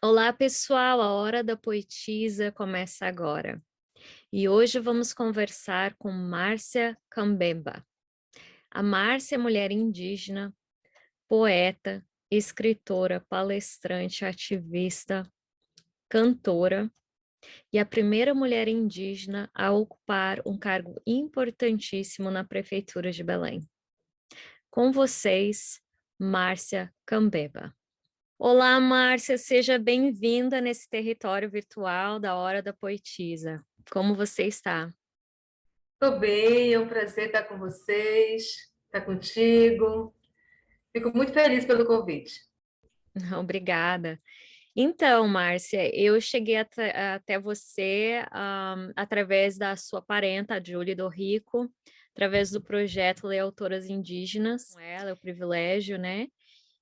Olá, pessoal! A Hora da Poetisa começa agora. E hoje vamos conversar com Márcia Cambemba. A Márcia é mulher indígena, poeta, escritora, palestrante, ativista, cantora e a primeira mulher indígena a ocupar um cargo importantíssimo na Prefeitura de Belém. Com vocês, Márcia Cambemba. Olá, Márcia, seja bem-vinda nesse território virtual da Hora da Poetisa. Como você está? Estou bem, é um prazer estar com vocês, estar contigo. Fico muito feliz pelo convite. Obrigada. Então, Márcia, eu cheguei até você através da sua parenta, a Júlia do Rico, através do projeto Ler Autoras Indígenas, com ela, é o privilégio, né?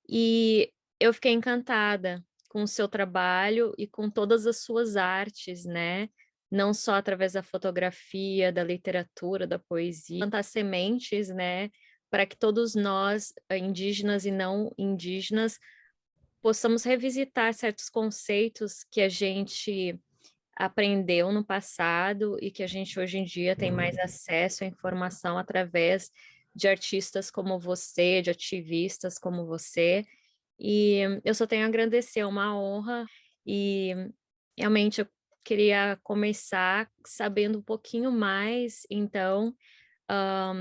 E eu fiquei encantada com o seu trabalho e com todas as suas artes, né? Não só através da fotografia, da literatura, da poesia, plantar sementes, né? Para que todos nós, indígenas e não indígenas, possamos revisitar certos conceitos que a gente aprendeu no passado e que a gente hoje em dia tem mais acesso à informação através de artistas como você, de ativistas como você. E eu só tenho a agradecer, é uma honra. E realmente eu queria começar sabendo um pouquinho mais, então,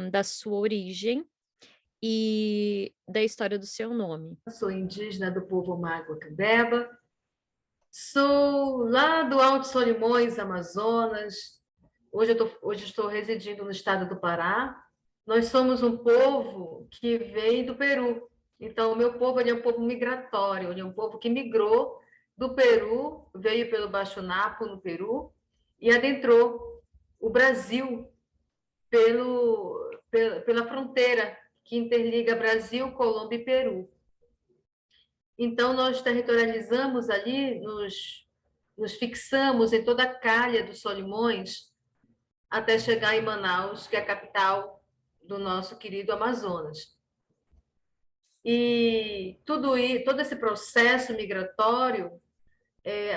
da sua origem e da história do seu nome. Sou indígena do povo Mágua Cambeba, sou lá do Alto Solimões, Amazonas. Hoje estou residindo no estado do Pará. Nós somos um povo que vem do Peru. Então, o meu povo ele é um povo migratório, ele é um povo que migrou do Peru, veio pelo Baixo Napo, no Peru, e adentrou o Brasil pela fronteira que interliga Brasil, Colômbia e Peru. Então, nós territorializamos ali, nos fixamos em toda a calha dos Solimões até chegar em Manaus, que é a capital do nosso querido Amazonas. E todo esse processo migratório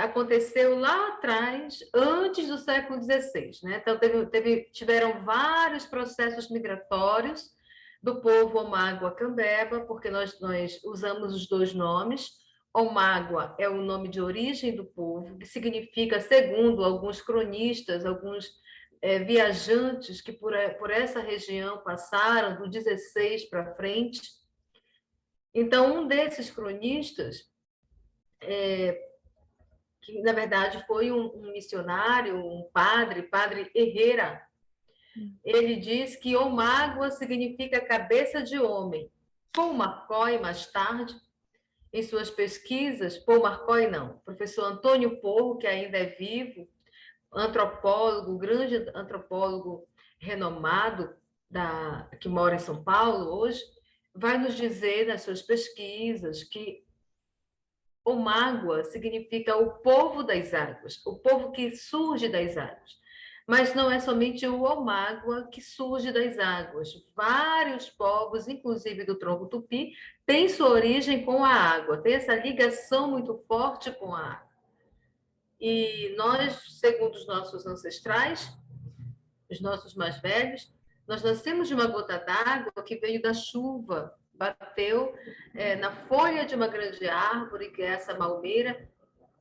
aconteceu lá atrás, antes do século XVI. Né? Então, tiveram vários processos migratórios do povo Omágua Cambeba, porque nós usamos os dois nomes. Omágua é o nome de origem do povo, que significa, segundo alguns cronistas, alguns viajantes que por essa região passaram, do 16 para frente. Então, um desses cronistas que na verdade foi um missionário, um padre Herrera. Ele diz que Omágua significa cabeça de homem. Paul McCoy, mais tarde, em suas pesquisas, Paul McCoy não, professor Antônio Porro, que ainda é vivo, antropólogo, grande antropólogo renomado, que mora em São Paulo hoje, vai nos dizer nas suas pesquisas que Omágua significa o povo das águas, o povo que surge das águas. Mas não é somente o Omágua que surge das águas. Vários povos, inclusive do tronco tupi, têm sua origem com a água, tem essa ligação muito forte com a água. E nós, segundo os nossos ancestrais, os nossos mais velhos, nós nascemos de uma gota d'água que veio da chuva, bateu na folha de uma grande árvore, que é essa malmeira,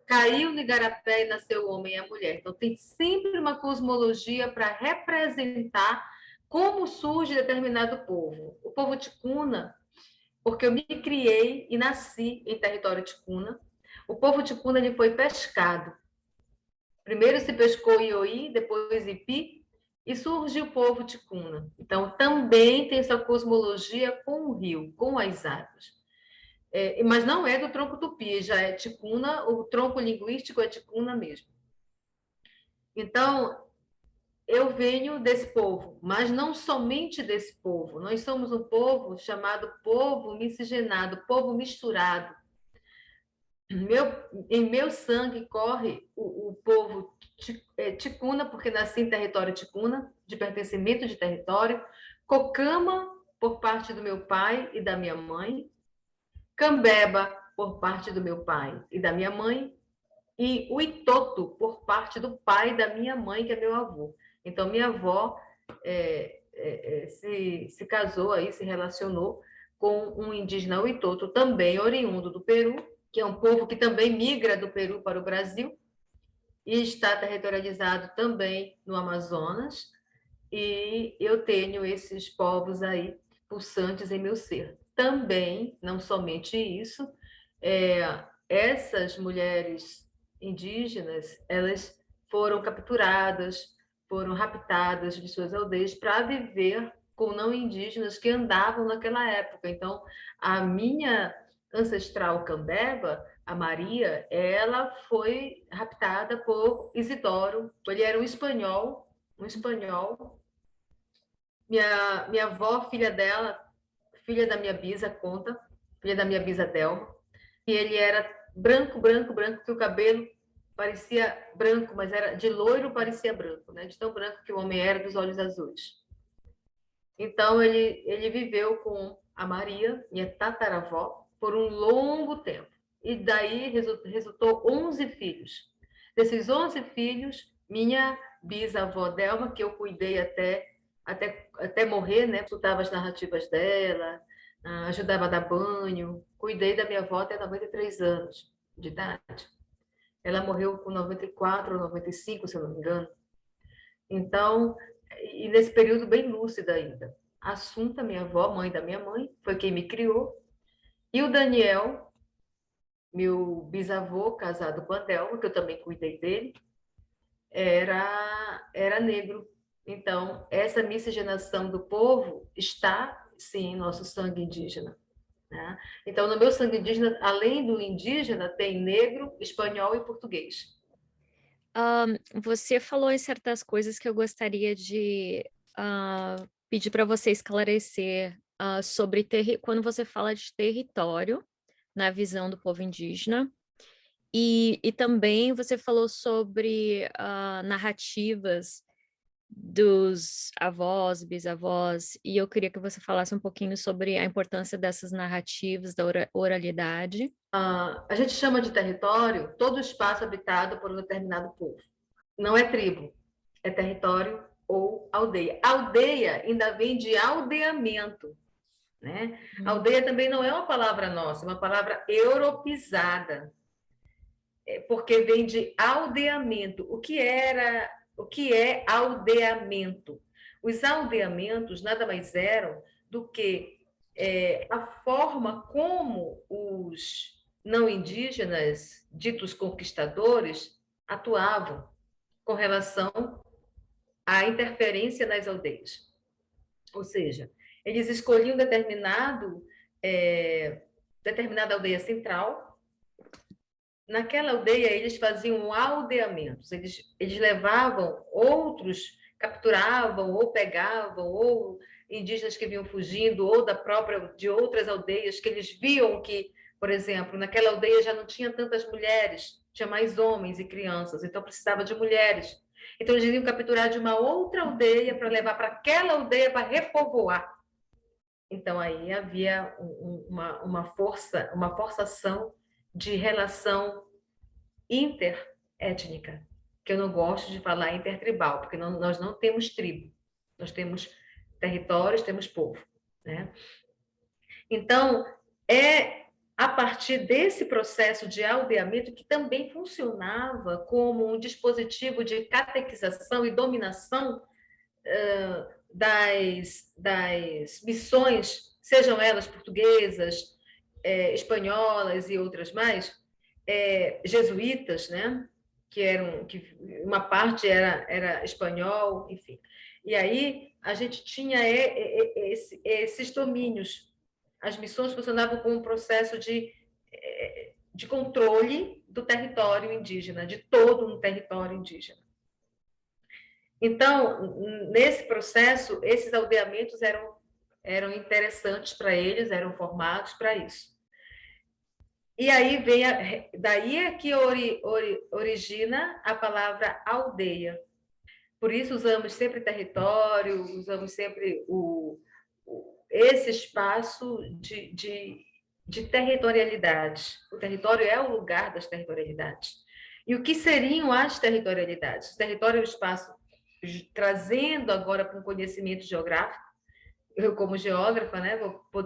caiu no igarapé e nasceu o homem e a mulher. Então, tem sempre uma cosmologia para representar como surge determinado povo. O povo ticuna, porque eu me criei e nasci em território ticuna, o povo ticuna ele foi pescado. Primeiro se pescou Ioí, depois Ipi, e surge o povo ticuna. Então, também tem essa cosmologia com o rio, com as águas. Mas não é do tronco tupi, já é ticuna, o tronco linguístico é ticuna mesmo. Então, eu venho desse povo, mas não somente desse povo. Nós somos um povo chamado povo miscigenado, povo misturado. Em meu sangue corre o povo ticuna, porque nasci em território ticuna, de pertencimento de território, cocama, por parte do meu pai e da minha mãe, cambeba, por parte do meu pai e da minha mãe, e o Itoto, por parte do pai da minha mãe, que é meu avô. Então, minha avó se casou aí, se relacionou com um indígena Huitoto, também oriundo do Peru, que é um povo que também migra do Peru para o Brasil, e está territorializado também no Amazonas, e eu tenho esses povos aí pulsantes em meu ser. Também, não somente isso, essas mulheres indígenas, elas foram capturadas, foram raptadas de suas aldeias para viver com não indígenas que andavam naquela época. Então, a minha ancestral Candeba, a Maria, ela foi raptada por Isidoro. Ele era um espanhol. Minha avó, filha dela, filha da minha bisa, conta, filha da minha bisa Delma, e ele era branco, branco, branco, que o cabelo parecia branco, mas era de loiro, parecia branco, né? De tão branco que o homem era, dos olhos azuis. Então, ele viveu com a Maria, minha tataravó, por um longo tempo. E daí resultou 11 filhos. Desses 11 filhos, minha bisavó Delma, que eu cuidei até morrer, né? Escutava as narrativas dela, ajudava a dar banho, cuidei da minha avó até 93 anos de idade. Ela morreu com 94 ou 95, se eu não me engano. Então, e nesse período bem lúcida ainda. A Assunta, minha avó, mãe da minha mãe, foi quem me criou. E o Daniel, meu bisavô, casado com a Delma, que eu também cuidei dele, era negro. Então, essa miscigenação do povo está, sim, em nosso sangue indígena. Né? Então, no meu sangue indígena, além do indígena, tem negro, espanhol e português. Você falou em certas coisas que eu gostaria de pedir para você esclarecer sobre quando você fala de território na visão do povo indígena. E também você falou sobre narrativas dos avós, bisavós, e eu queria que você falasse um pouquinho sobre a importância dessas narrativas, da oralidade. A gente chama de território todo espaço habitado por um determinado povo. Não é tribo, é território ou aldeia. Aldeia ainda vem de aldeamento, né? Aldeia também não é uma palavra nossa, é uma palavra europeizada, porque vem de aldeamento. O que é aldeamento? Os aldeamentos nada mais eram do que a forma como os não indígenas, ditos conquistadores, atuavam com relação à interferência nas aldeias. Ou seja, eles escolhiam determinada aldeia central. Naquela aldeia, eles faziam aldeamentos, eles levavam outros, capturavam ou pegavam, ou indígenas que vinham fugindo, ou de outras aldeias, que eles viam que, por exemplo, naquela aldeia já não tinha tantas mulheres, tinha mais homens e crianças, então precisava de mulheres. Então, eles iam capturar de uma outra aldeia para levar para aquela aldeia para repovoar. Então, aí havia uma forçação de relação interétnica, que eu não gosto de falar intertribal, porque nós não temos tribo, nós temos territórios, temos povo, né? Então, é a partir desse processo de aldeamento que também funcionava como um dispositivo de catequização e dominação das missões, sejam elas portuguesas, espanholas e outras mais, jesuítas, né? Que uma parte era espanhol, enfim. E aí a gente tinha esses domínios. As missões funcionavam como um processo de controle do território indígena, de todo um território indígena. Então, nesse processo, esses aldeamentos eram interessantes para eles, eram formados para isso. E aí daí é que origina a palavra aldeia. Por isso usamos sempre território, usamos sempre esse espaço de territorialidade. O território é o lugar das territorialidades. E o que seriam as territorialidades? O território é o espaço, trazendo agora para um conhecimento geográfico, eu como geógrafa, né,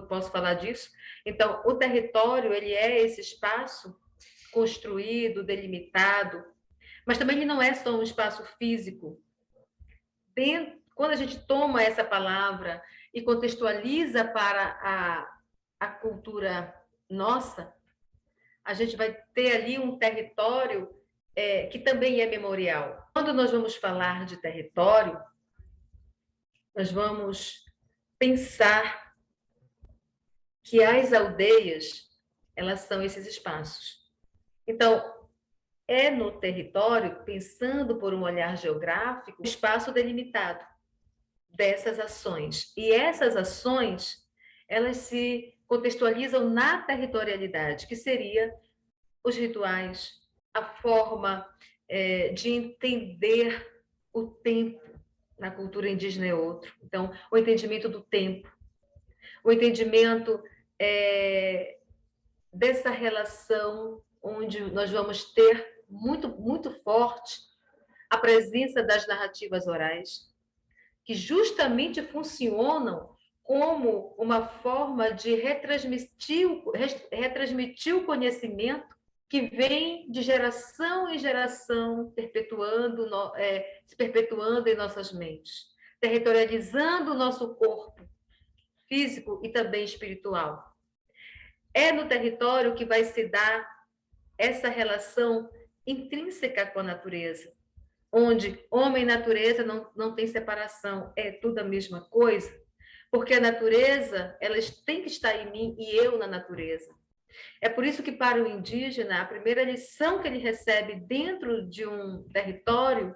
posso falar disso. Então, o território, ele é esse espaço construído, delimitado, mas também ele não é só um espaço físico. Quando a gente toma essa palavra e contextualiza para a cultura nossa, a gente vai ter ali um território que também é memorial. Quando nós vamos falar de território, nós vamos pensar que as aldeias, elas são esses espaços. Então, é no território, pensando por um olhar geográfico, espaço delimitado dessas ações. E essas ações, elas se contextualizam na territorialidade, que seria os rituais, a forma de entender o tempo na cultura indígena é outro. Então, o entendimento do tempo, o entendimento dessa relação onde nós vamos ter muito forte a presença das narrativas orais, que justamente funcionam como uma forma de retransmitir o conhecimento que vem de geração em geração, se perpetuando em nossas mentes, territorializando o nosso corpo físico e também espiritual. É no território que vai se dar essa relação intrínseca com a natureza, onde homem e natureza não tem separação, é tudo a mesma coisa, porque a natureza, elas têm que estar em mim e eu na natureza. É por isso que, para o indígena, a primeira lição que ele recebe dentro de um território,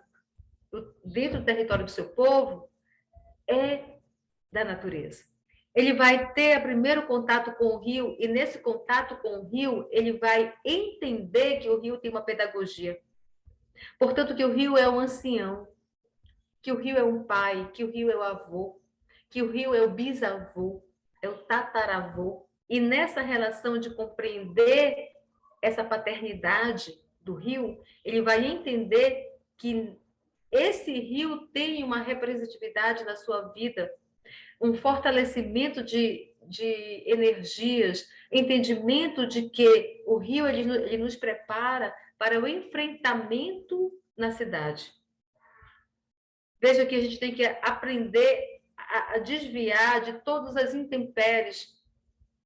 dentro do território do seu povo, é da natureza. Ele vai ter primeiro contato com o rio, e nesse contato com o rio, ele vai entender que o rio tem uma pedagogia. Portanto, que o rio é um ancião, que o rio é um pai, que o rio é o avô, que o rio é o bisavô, é o tataravô. E nessa relação de compreender essa paternidade do rio, ele vai entender que esse rio tem uma representatividade na sua vida, um fortalecimento de energias, entendimento de que o rio ele nos prepara para o enfrentamento na cidade. Veja que a gente tem que aprender a desviar de todas as intempéries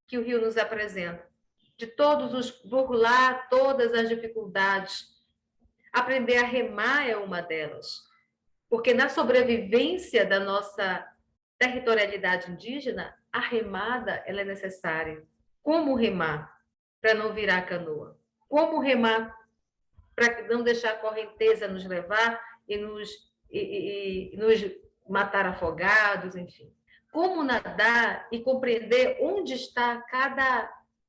que o rio nos apresenta, de burlar todas as dificuldades. Aprender a remar é uma delas, porque na sobrevivência da nossa territorialidade indígena, a remada ela é necessária. Como remar para não virar canoa? Como remar para não deixar a correnteza nos levar e nos matar afogados, enfim. Como nadar e compreender onde está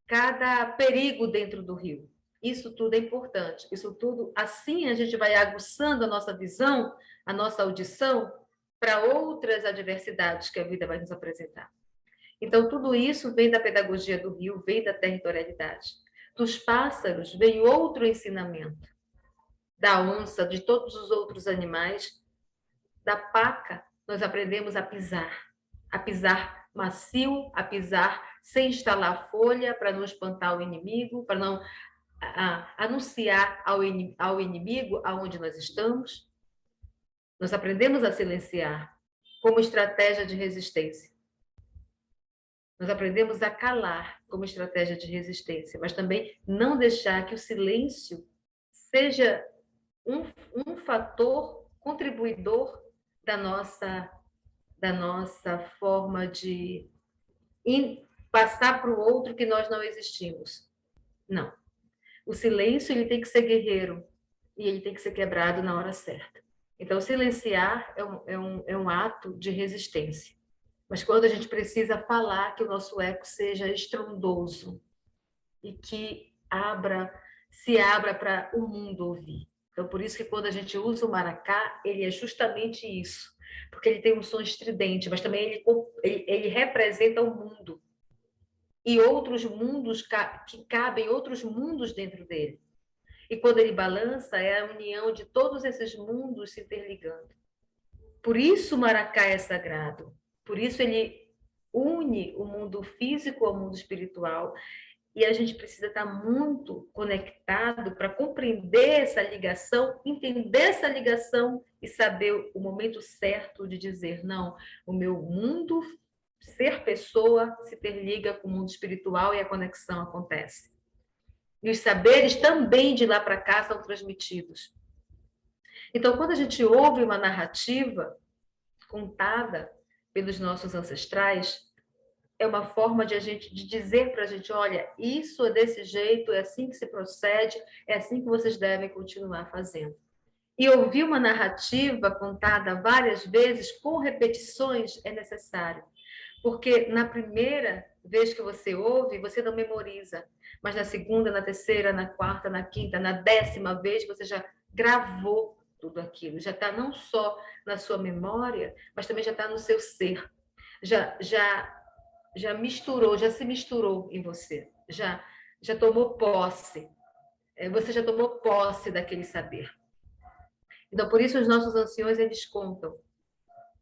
cada perigo dentro do rio. Isso tudo é importante. Isso tudo, assim a gente vai aguçando a nossa visão, a nossa audição para outras adversidades que a vida vai nos apresentar. Então, tudo isso vem da pedagogia do rio, vem da territorialidade. Dos pássaros vem outro ensinamento. Da onça, de todos os outros animais, da paca, nós aprendemos a pisar macio, a pisar sem estalar folha, para não espantar o inimigo, para não anunciar ao inimigo aonde nós estamos. Nós aprendemos a silenciar como estratégia de resistência. Nós aprendemos a calar como estratégia de resistência, mas também não deixar que o silêncio seja um fator contribuidor da nossa forma de passar para o outro que nós não existimos. Não. O silêncio ele tem que ser guerreiro e ele tem que ser quebrado na hora certa. Então, silenciar é um ato de resistência. Mas quando a gente precisa falar, que o nosso eco seja estrondoso e que se abra para o mundo ouvir. Então, por isso que quando a gente usa o maracá, ele é justamente isso. Porque ele tem um som estridente, mas também ele representa o mundo. E outros mundos, que cabem outros mundos dentro dele. E quando ele balança, é a união de todos esses mundos se interligando. Por isso o maracá é sagrado. Por isso ele une o mundo físico ao mundo espiritual. E a gente precisa estar muito conectado para compreender essa ligação, entender essa ligação e saber o momento certo de dizer, não, o meu mundo, ser pessoa, se interliga com o mundo espiritual e a conexão acontece. E os saberes também de lá para cá são transmitidos. Então, quando a gente ouve uma narrativa contada pelos nossos ancestrais, é uma forma de a gente de dizer para a gente, olha, isso é desse jeito, é assim que se procede, é assim que vocês devem continuar fazendo. E ouvir uma narrativa contada várias vezes, com repetições, é necessário. Porque na primeira vez que você ouve, você não memoriza. Mas na segunda, na terceira, na quarta, na quinta, na 10ª vez, você já gravou tudo aquilo. Já está não só na sua memória, mas também já está no seu ser. Já misturou, já se misturou em você. Já tomou posse. Você já tomou posse daquele saber. Então, por isso, os nossos anciões, eles contam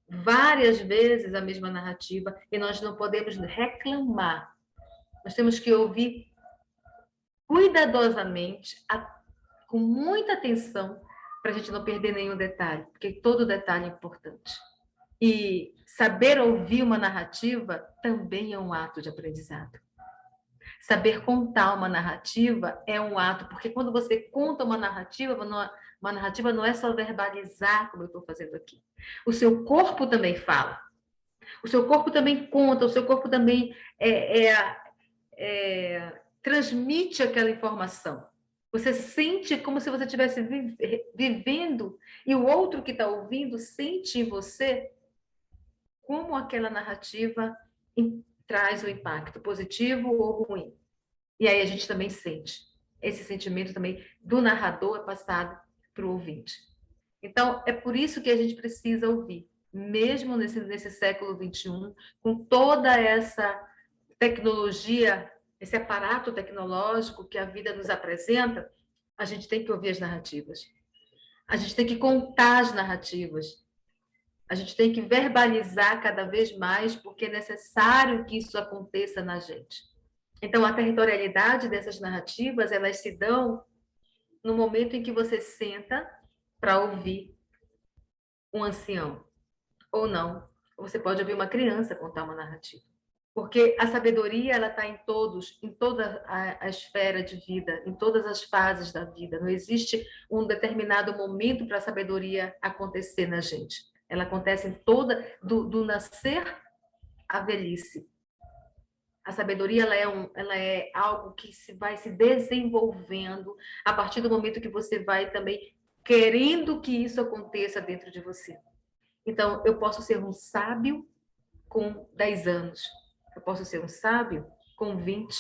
várias vezes a mesma narrativa e nós não podemos reclamar. Nós temos que ouvir cuidadosamente, com muita atenção, para a gente não perder nenhum detalhe, porque todo detalhe é importante. E saber ouvir uma narrativa também é um ato de aprendizado. Saber contar uma narrativa é um ato, porque quando você conta uma narrativa não é só verbalizar, como eu estou fazendo aqui. O seu corpo também fala. O seu corpo também conta, o seu corpo também transmite aquela informação. Você sente como se você estivesse vivendo e o outro que está ouvindo sente em você como aquela narrativa traz um impacto positivo ou ruim. E aí a gente também sente. Esse sentimento também do narrador é passado para o ouvinte. Então, é por isso que a gente precisa ouvir, mesmo nesse século XXI, com toda essa tecnologia, esse aparato tecnológico que a vida nos apresenta, a gente tem que ouvir as narrativas. A gente tem que contar as narrativas. A gente tem que verbalizar cada vez mais, porque é necessário que isso aconteça na gente. Então, a territorialidade dessas narrativas, elas se dão no momento em que você senta para ouvir um ancião, ou não. Você pode ouvir uma criança contar uma narrativa. Porque a sabedoria, ela está em toda a esfera de vida, em todas as fases da vida. Não existe um determinado momento para a sabedoria acontecer na gente. Ela acontece em toda, do nascer à velhice. A sabedoria ela é algo que vai se desenvolvendo a partir do momento que você vai também querendo que isso aconteça dentro de você. Então, eu posso ser um sábio com 10 anos. Eu posso ser um sábio com 20.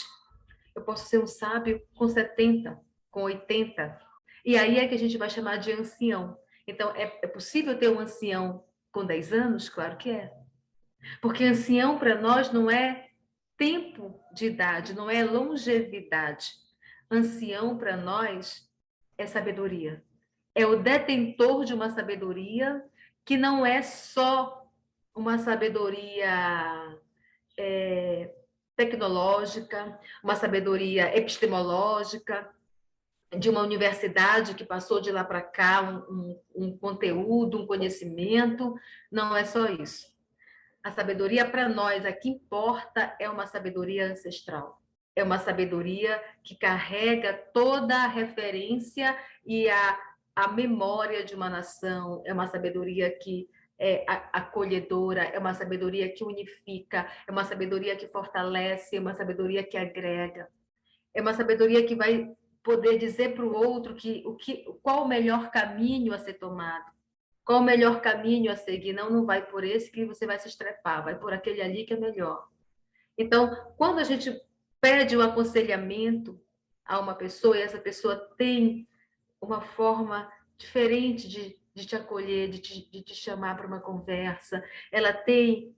Eu posso ser um sábio com 70, com 80. E aí é que a gente vai chamar de ancião. Então, é possível ter um ancião com 10 anos? Claro que é. Porque ancião para nós não é tempo de idade, não é longevidade. Ancião para nós é sabedoria. É o detentor de uma sabedoria que não é só uma sabedoria tecnológica, uma sabedoria epistemológica, de uma universidade que passou de lá para cá um conteúdo, um conhecimento. Não é só isso. A sabedoria para nós, a que importa, é uma sabedoria ancestral. É uma sabedoria que carrega toda a referência e a memória de uma nação. É uma sabedoria que é acolhedora, é uma sabedoria que unifica, é uma sabedoria que fortalece, é uma sabedoria que agrega. É uma sabedoria que vai poder dizer para o outro qual o melhor caminho a ser tomado. Qual o melhor caminho a seguir? Não vai por esse que você vai se estrepar, vai por aquele ali que é melhor. Então, quando a gente pede um aconselhamento a uma pessoa e essa pessoa tem uma forma diferente de te acolher, de te chamar para uma conversa, ela tem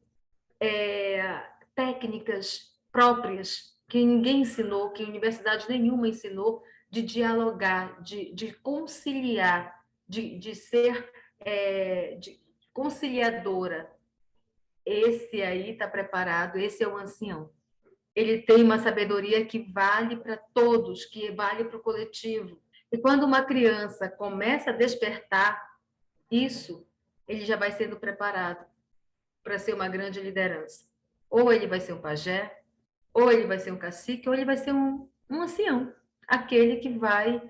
técnicas próprias que ninguém ensinou, que universidade nenhuma ensinou, de dialogar, de conciliar, de ser conciliadora. Esse aí está preparado, esse é o ancião. Ele tem uma sabedoria que vale para todos, que vale para o coletivo. E quando uma criança começa a despertar isso, ele já vai sendo preparado para ser uma grande liderança. Ou ele vai ser um pajé, ou ele vai ser um cacique, ou ele vai ser um ancião, aquele que vai,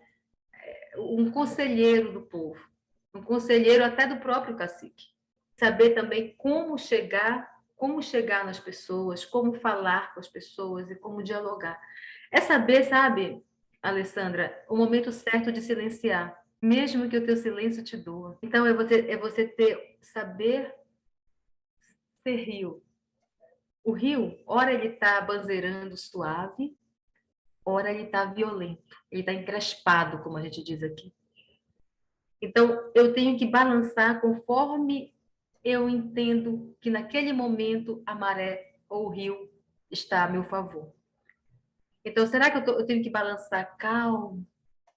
um conselheiro do povo, um conselheiro até do próprio cacique. Saber também como chegar nas pessoas, como falar com as pessoas e como dialogar. É saber, sabe, Alessandra, o momento certo de silenciar, mesmo que o teu silêncio te doa. Então, saber ser rio. O rio, ora ele está banzeirando suave, ora ele está violento, ele está encrespado, como a gente diz aqui. Então, eu tenho que balançar conforme eu entendo que naquele momento a maré ou o rio está a meu favor. Então, será que eu tenho que balançar calmo?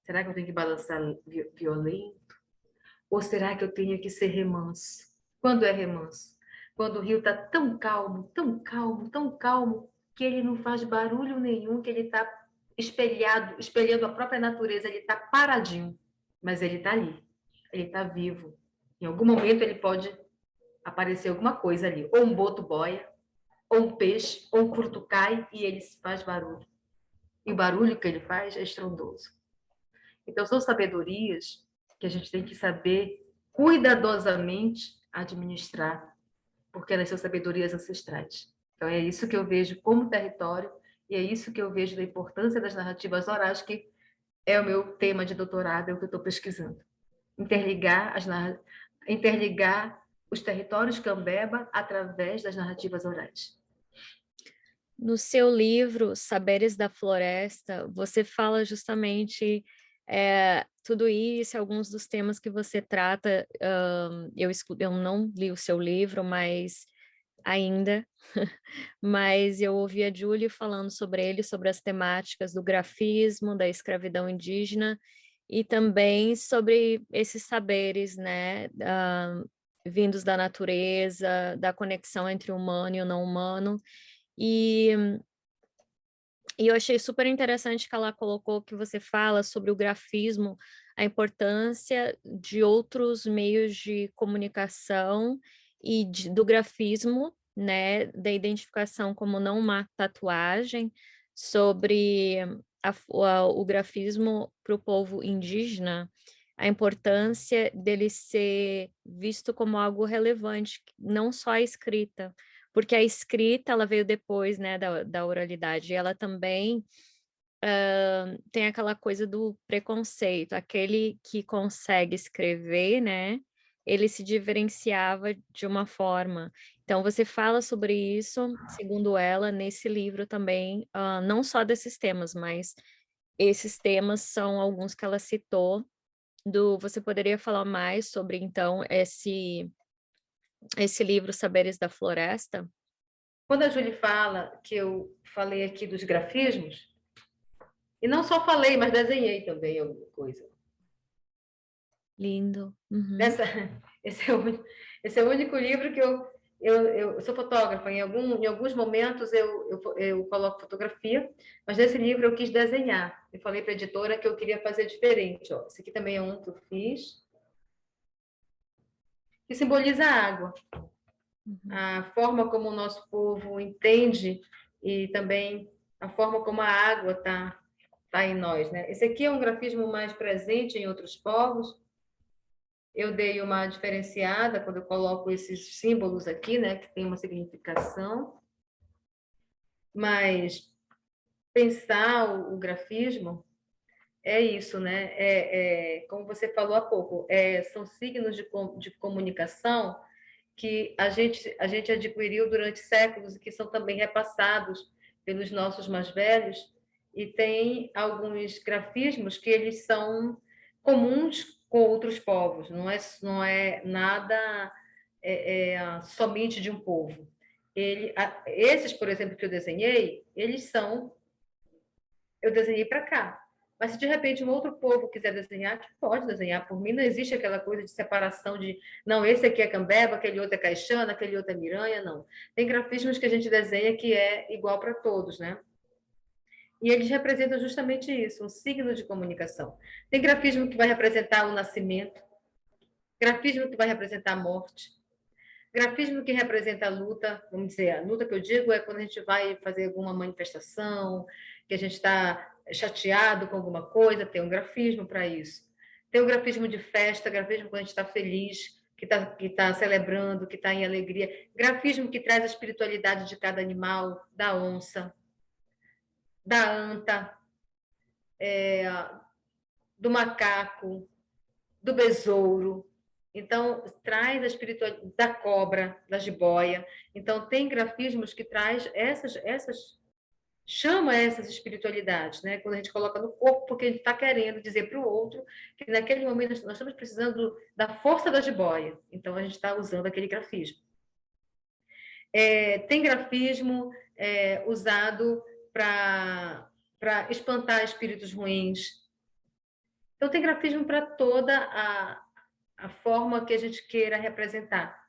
Será que eu tenho que balançar violento? Ou será que eu tenho que ser remanso? Quando é remanso? Quando o rio está tão calmo, tão calmo, tão calmo, que ele não faz barulho nenhum, que ele está espelhando a própria natureza, ele está paradinho, mas ele está ali, ele está vivo. Em algum momento ele pode aparecer alguma coisa ali, ou um boto boia, ou um peixe, ou um curtucai, e ele faz barulho. E o barulho que ele faz é estrondoso. Então, são sabedorias que a gente tem que saber cuidadosamente administrar, porque elas são sabedorias ancestrais. Então, é isso que eu vejo como território e é isso que eu vejo da importância das narrativas orais, que é o meu tema de doutorado, é o que eu estou pesquisando. Interligar os territórios cambeba através das narrativas orais. No seu livro, Saberes da Floresta, você fala justamente tudo isso, alguns dos temas que você trata. Eu não li o seu livro, mas ainda, mas eu ouvi a Julie falando sobre ele, sobre as temáticas do grafismo, da escravidão indígena e também sobre esses saberes, né, vindos da natureza, da conexão entre o humano e o não humano. E eu achei super interessante que ela colocou que você fala sobre o grafismo, a importância de outros meios de comunicação e do grafismo, né, da identificação como não uma tatuagem, sobre o grafismo para o povo indígena, a importância dele ser visto como algo relevante, não só a escrita, porque a escrita ela veio depois, né, da oralidade, e ela também tem aquela coisa do preconceito, aquele que consegue escrever, né, ele se diferenciava de uma forma. Então, você fala sobre isso, segundo ela, nesse livro também, não só desses temas, mas esses temas são alguns que ela citou. Você poderia falar mais sobre, então, esse livro Saberes da Floresta? Quando a Julie fala que eu falei aqui dos grafismos, e não só falei, mas desenhei também alguma coisa. Lindo. Uhum. Esse é o único livro que eu sou fotógrafa, em alguns momentos eu coloco fotografia, mas nesse livro eu quis desenhar. Eu falei para a editora que eu queria fazer diferente. Ó. Esse aqui também é um que eu fiz, que simboliza a água. A forma como o nosso povo entende e também a forma como a água tá em nós, né? Esse aqui é um grafismo mais presente em outros povos. Eu dei uma diferenciada quando eu coloco esses símbolos aqui, né, que tem uma significação. Mas pensar o grafismo é isso, né? Como você falou há pouco, são signos de comunicação que a gente adquiriu durante séculos e que são também repassados pelos nossos mais velhos, e tem alguns grafismos que eles são comuns com outros povos, não é nada somente de um povo. Esses, por exemplo, que eu desenhei, eu desenhei para cá, Mas se de repente um outro povo quiser desenhar, que pode desenhar. Por mim não existe aquela coisa de separação de, não, esse aqui é Cambeba, aquele outro é Caixana, aquele outro é Miranha, não. Tem grafismos que a gente desenha que é igual para todos, né? E eles representam justamente isso, um signo de comunicação. Tem grafismo que vai representar o nascimento, grafismo que vai representar a morte, grafismo que representa a luta, vamos dizer, a luta que eu digo é quando a gente vai fazer alguma manifestação, que a gente está chateado com alguma coisa, tem um grafismo para isso. Tem o grafismo de festa, grafismo quando a gente está feliz, que tá celebrando, que está em alegria. Grafismo que traz a espiritualidade de cada animal, da onça, da anta, do macaco, do besouro. Então, traz a espiritualidade da cobra, da jiboia. Então, tem grafismos que traz chama essas espiritualidades, né? Quando a gente coloca no corpo, porque a gente está querendo dizer para o outro que naquele momento nós estamos precisando da força da jiboia. Então, a gente está usando aquele grafismo. Tem grafismo usado para espantar espíritos ruins. Então, tem grafismo para toda a forma que a gente queira representar.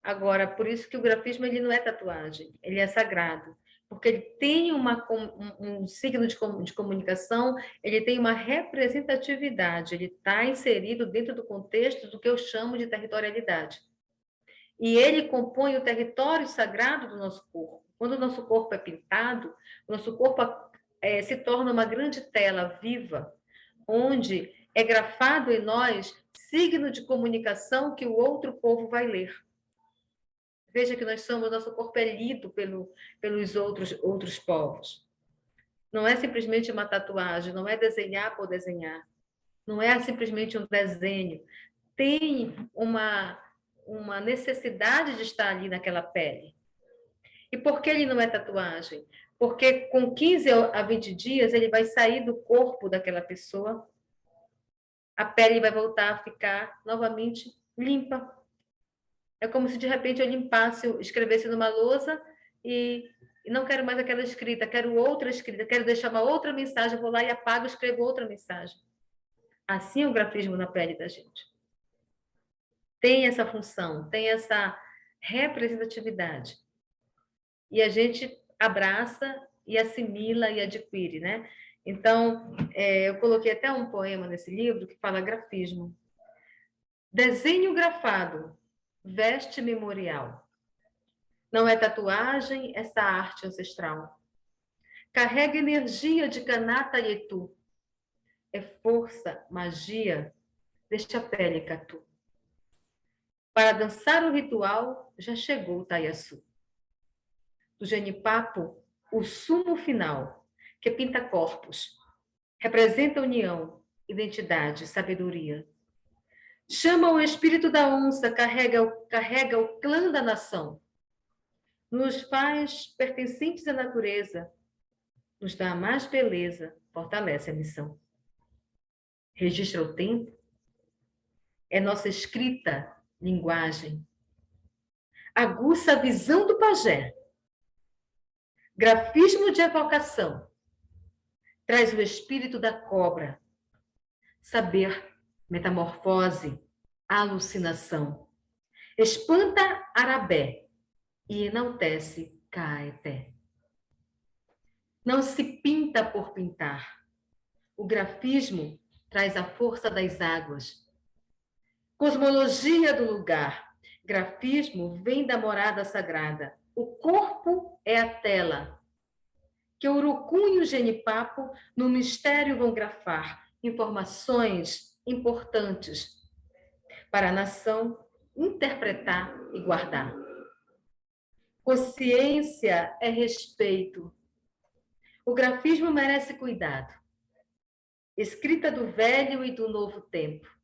Agora, por isso que o grafismo ele não é tatuagem, ele é sagrado, porque ele tem um signo de comunicação, ele tem uma representatividade, ele está inserido dentro do contexto do que eu chamo de territorialidade. E ele compõe o território sagrado do nosso corpo. Quando o nosso corpo é pintado, o nosso corpo se torna uma grande tela viva, onde é grafado em nós signo de comunicação que o outro povo vai ler. Veja que nós somos, nosso corpo é lido pelos outros povos. Não é simplesmente uma tatuagem, não é desenhar por desenhar, não é simplesmente um desenho. Tem uma necessidade de estar ali naquela pele. E por que ele não é tatuagem? Porque com 15 a 20 dias ele vai sair do corpo daquela pessoa, a pele vai voltar a ficar novamente limpa. É como se de repente eu limpasse, escrevesse numa lousa e não quero mais aquela escrita, quero outra escrita, quero deixar uma outra mensagem, vou lá e apago e escrevo outra mensagem. Assim é o grafismo na pele da gente. Tem essa função, tem essa representatividade. E a gente abraça e assimila e adquire, né? Então, eu coloquei até um poema nesse livro que fala grafismo. Desenho grafado, veste memorial. Não é tatuagem essa arte ancestral. Carrega energia de Kanata Yetu. É força, magia deste pele Catu. Para dançar o ritual, já chegou o Taiaçu. Do genipapo, o sumo final, que pinta corpos, representa união, identidade, sabedoria. Chama o espírito da onça, carrega o clã da nação. Nos faz pertencentes à natureza, nos dá mais beleza, fortalece a missão. Registra o tempo, é nossa escrita, linguagem. Aguça a visão do pajé. Grafismo de evocação. Traz o espírito da cobra. Saber, metamorfose, alucinação. Espanta Arabé e enaltece Caeté. Não se pinta por pintar. O grafismo traz a força das águas. Cosmologia do lugar. Grafismo vem da morada sagrada. O corpo é a tela. Que o urucum e o genipapo no mistério vão grafar informações importantes para a nação interpretar e guardar. Consciência é respeito. O grafismo merece cuidado. Escrita do velho e do novo tempo.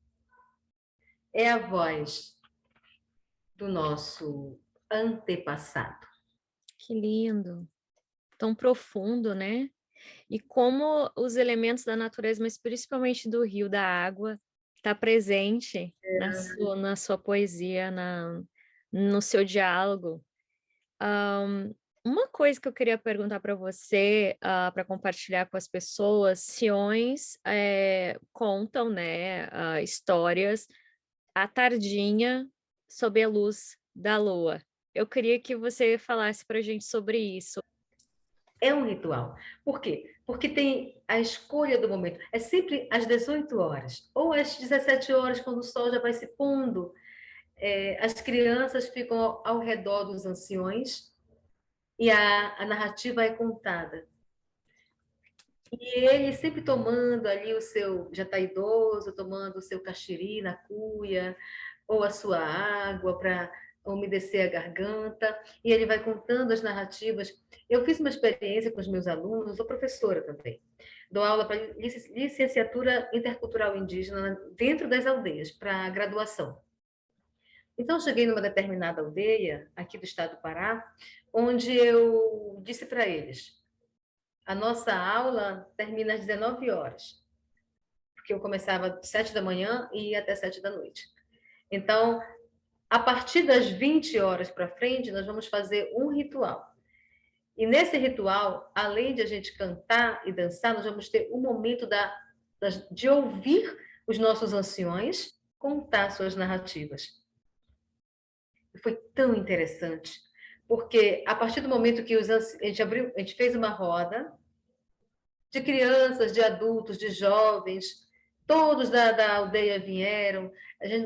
É a voz do nosso antepassado. Que lindo, tão profundo, né? E como os elementos da natureza, mas principalmente do rio, da água, está presente na sua poesia, no seu diálogo. Uma coisa que eu queria perguntar para você, para compartilhar com as pessoas, Siões, contam, né, histórias à tardinha sob a luz da lua. Eu queria que você falasse para a gente sobre isso. É um ritual. Por quê? Porque tem a escolha do momento. É sempre às 18 horas, ou às 17 horas, quando o sol já vai se pondo. As crianças ficam ao redor dos anciões e a narrativa é contada. E ele sempre tomando ali o seu, já está idoso, tomando o seu caxiri na cuia, ou a sua água para umedecer a garganta, e ele vai contando as narrativas. Eu fiz uma experiência com os meus alunos, sou professora também. Dou aula para licenciatura intercultural indígena dentro das aldeias, para graduação. Então, eu cheguei numa determinada aldeia, aqui do estado do Pará, onde eu disse para eles: a nossa aula termina às 19 horas, porque eu começava às 7 da manhã e ia até 7 da noite. Então, a partir das 20 horas para frente, nós vamos fazer um ritual. E nesse ritual, além de a gente cantar e dançar, nós vamos ter um momento de ouvir os nossos anciões contar suas narrativas. Foi tão interessante, porque a partir do momento que a gente fez uma roda de crianças, de adultos, de jovens, todos da aldeia vieram.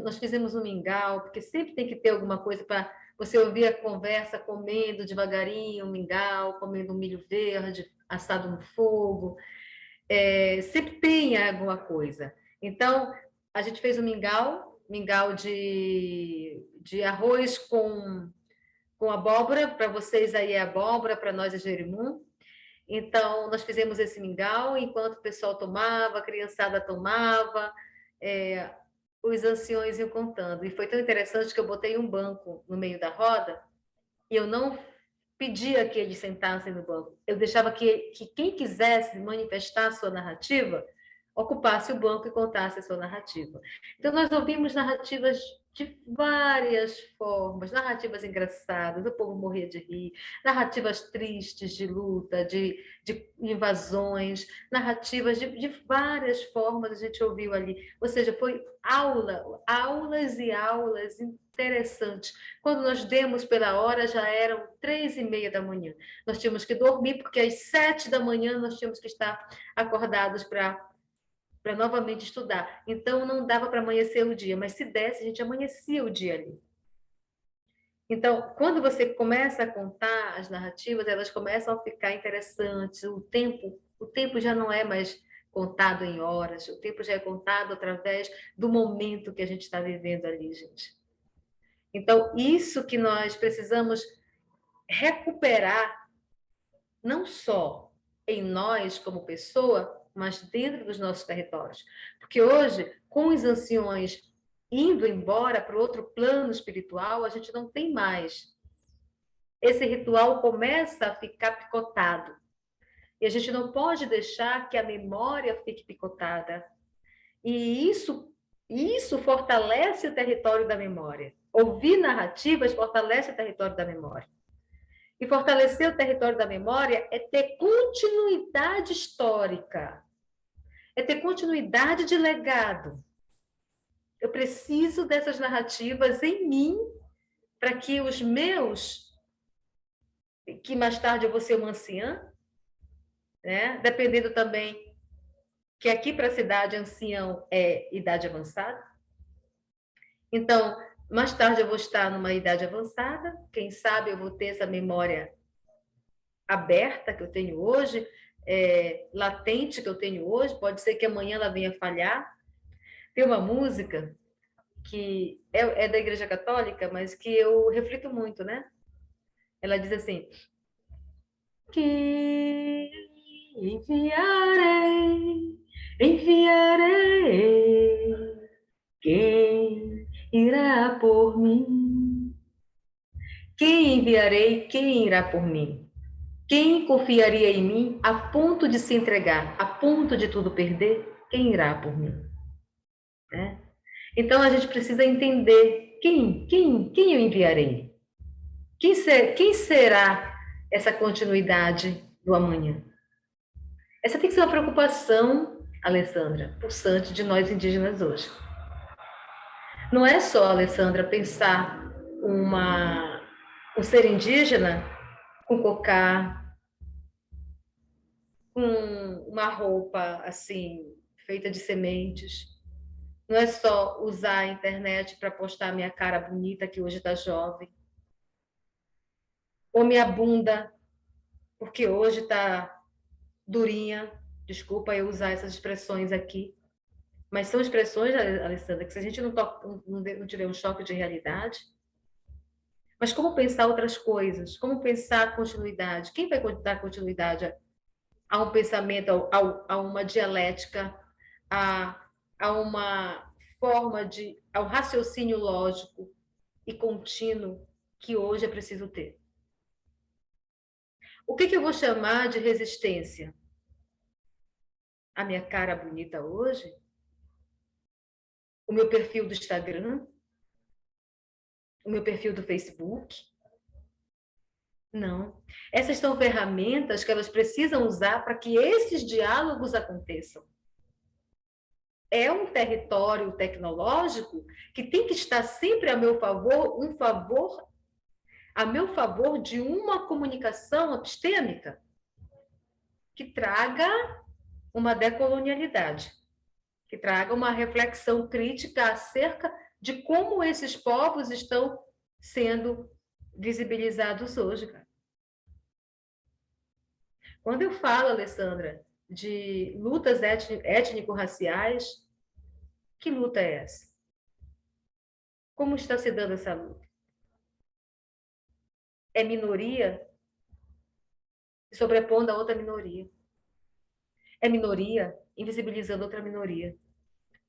Nós fizemos um mingau, porque sempre tem que ter alguma coisa para você ouvir a conversa comendo devagarinho um mingau, comendo um milho verde assado no fogo. Sempre tem alguma coisa. Então, a gente fez um mingau de arroz com abóbora, para vocês aí é abóbora, para nós é jerimum. Então, nós fizemos esse mingau, enquanto o pessoal tomava, a criançada tomava, os anciões iam contando. E foi tão interessante que eu botei um banco no meio da roda e eu não pedia que eles sentassem no banco. Eu deixava que quem quisesse manifestar a sua narrativa ocupasse o banco e contasse a sua narrativa. Então, nós ouvimos narrativas de várias formas, narrativas engraçadas, o povo morria de rir, narrativas tristes de luta, de invasões, narrativas de várias formas a gente ouviu ali. Ou seja, foi aulas e aulas interessantes. Quando nós demos pela hora, já eram 3h30 da manhã. Nós tínhamos que dormir, porque às 7 da manhã nós tínhamos que estar acordados para novamente estudar. Então, não dava para amanhecer o dia, mas se desse, a gente amanhecia o dia ali. Então, quando você começa a contar as narrativas, elas começam a ficar interessantes, o tempo já não é mais contado em horas, o tempo já é contado através do momento que a gente está vivendo ali, gente. Então, isso que nós precisamos recuperar, não só em nós como pessoa, mas dentro dos nossos territórios. Porque hoje, com os anciões indo embora para outro plano espiritual, a gente não tem mais. Esse ritual começa a ficar picotado. E a gente não pode deixar que a memória fique picotada. E isso fortalece o território da memória. Ouvir narrativas fortalece o território da memória. E fortalecer o território da memória é ter continuidade histórica, é ter continuidade de legado. Eu preciso dessas narrativas em mim para que os meus, que mais tarde eu vou ser uma anciã, né? Dependendo também que aqui para a cidade ancião é idade avançada. Então, mais tarde eu vou estar numa idade avançada, quem sabe eu vou ter essa memória aberta que eu tenho hoje, latente que eu tenho hoje, pode ser que amanhã ela venha falhar. Tem uma música que é da Igreja Católica, mas que eu reflito muito, né? Ela diz assim: que enviarei, quem irá por mim? Quem enviarei, quem irá por mim? Quem confiaria em mim a ponto de se entregar, a ponto de tudo perder? Quem irá por mim? Né? Então a gente precisa entender quem eu enviarei? Quem será essa continuidade do amanhã? Essa tem que ser uma preocupação, Alessandra, pulsante de nós indígenas hoje. Não é só, Alessandra, pensar um ser indígena com cocá, com uma roupa assim, feita de sementes. Não é só usar a internet para postar minha cara bonita, que hoje está jovem. Ou minha bunda, porque hoje está durinha. Desculpa eu usar essas expressões aqui. Mas são expressões, Alessandra, que se a gente não tiver um choque de realidade. Mas como pensar outras coisas? Como pensar continuidade? Quem vai dar continuidade a um pensamento, a uma dialética, a uma forma de, ao raciocínio lógico e contínuo que hoje é preciso ter? O que eu vou chamar de resistência? A minha cara bonita hoje? O meu perfil do Instagram? O meu perfil do Facebook? Não. Essas são ferramentas que elas precisam usar para que esses diálogos aconteçam. É um território tecnológico que tem que estar sempre a meu favor, a meu favor de uma comunicação epistêmica que traga uma decolonialidade, que traga uma reflexão crítica acerca de como esses povos estão sendo visibilizados hoje, cara. Quando eu falo, Alessandra, de lutas étnico-raciais, que luta é essa? Como está se dando essa luta? É minoria se sobrepondo a outra minoria. É minoria invisibilizando outra minoria.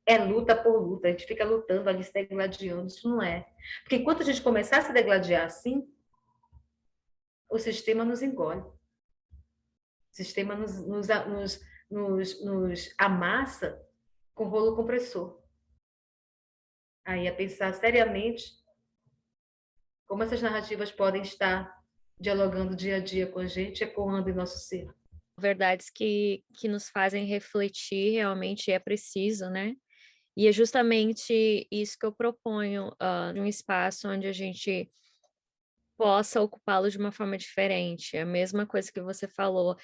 É luta por luta, a gente fica lutando ali, se degladiando, isso não é. Porque enquanto a gente começar a se degladiar assim, o sistema nos engole. O sistema nos amassa com rolo compressor. Aí é pensar seriamente como essas narrativas podem estar dialogando dia a dia com a gente, ecoando em nosso ser. Verdades que nos fazem refletir, realmente é preciso, né? E é justamente isso que eu proponho, um espaço onde a gente possa ocupá-lo de uma forma diferente. É a mesma coisa que você falou,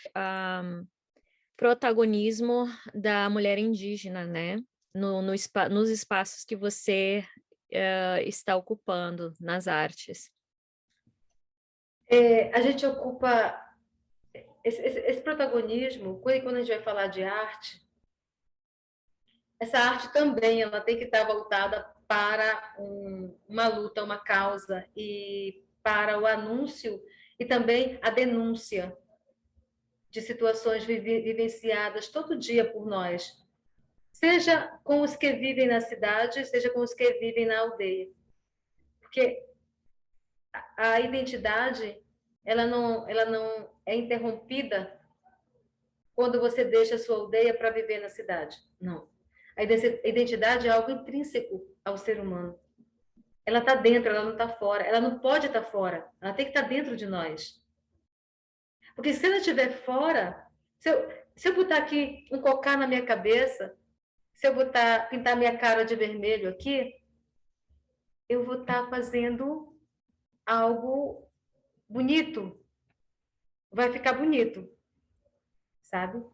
protagonismo da mulher indígena, né? Nos espaços que você está ocupando nas artes. A gente ocupa esse protagonismo, quando a gente vai falar de arte, essa arte também ela tem que estar voltada para uma luta, uma causa, e para o anúncio e também a denúncia de situações vivenciadas todo dia por nós, seja com os que vivem na cidade, seja com os que vivem na aldeia. Porque a identidade ela não é interrompida quando você deixa a sua aldeia para viver na cidade. Não. A identidade é algo intrínseco ao ser humano. Ela está dentro, ela não está fora. Ela não pode estar fora. Ela tem que estar dentro de nós. Porque se ela estiver fora, se eu botar aqui um cocá na minha cabeça, se eu pintar minha cara de vermelho aqui, eu vou estar fazendo algo bonito. Vai ficar bonito, sabe?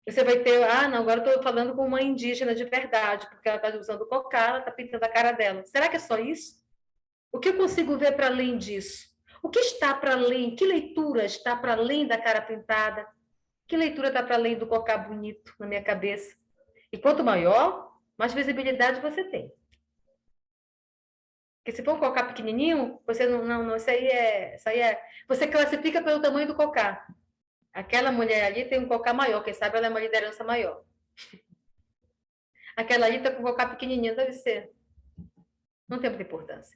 Você vai ter, não, agora eu estou falando com uma indígena de verdade, porque ela está usando cocá, ela está pintando a cara dela. Será que é só isso? O que eu consigo ver para além disso? O que está para além? Que leitura está para além da cara pintada? Que leitura está para além do cocá bonito na minha cabeça? E quanto maior, mais visibilidade você tem. Porque se for um cocá pequenininho, você não, isso aí é. Você classifica pelo tamanho do cocá. Aquela mulher ali tem um cocá maior, quem sabe ela é uma liderança maior. Aquela ali está com o cocá pequenininho, deve ser. Não tem muita importância.